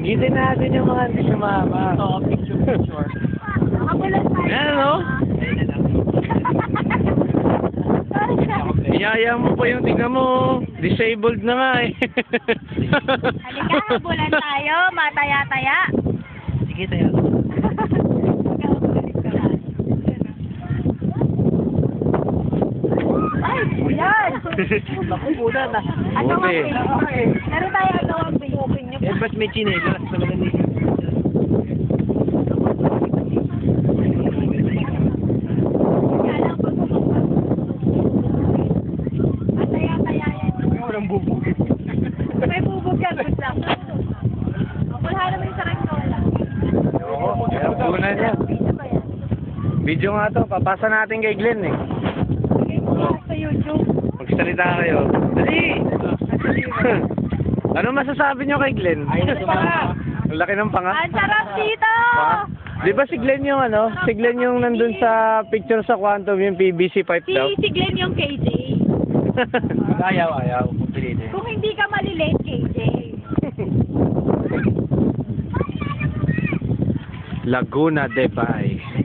Gitin natin yung mga hindi sumama. Oo, picture. Nakabulan tayo. Yan, no? Iyaya mo pa yung tingnan mo. Disabled na nga eh. Halika, bulan tayo. Mataya-taya. Sige tayo. Ay, bulan. Naku, muna na. Ano nga Buti. Meron tayo ano ang open nyo. Eh, ba't may chinelas? Talaga ni... Mataya-taya yan. Walang bubog. May bubog yan. Good lang. Wala naman yung saranggola. Oo, kaya una niya. Ano ba yan? Video nga to, papasa natin kay Glenn eh. Sa YouTube. Magsalita kayo. Dali! Ano masasabi nyo kay Glenn? Ang laki ng panga. Ang sarap dito! Di ba si Glenn yung ano? Si Glenn yung nandun sa picture sa Quantum, yung PVC pipe daw. Si Glenn yung KJ. Ayaw. Pilitin. Kung hindi ka malilate, KJ. Laguna de Bay.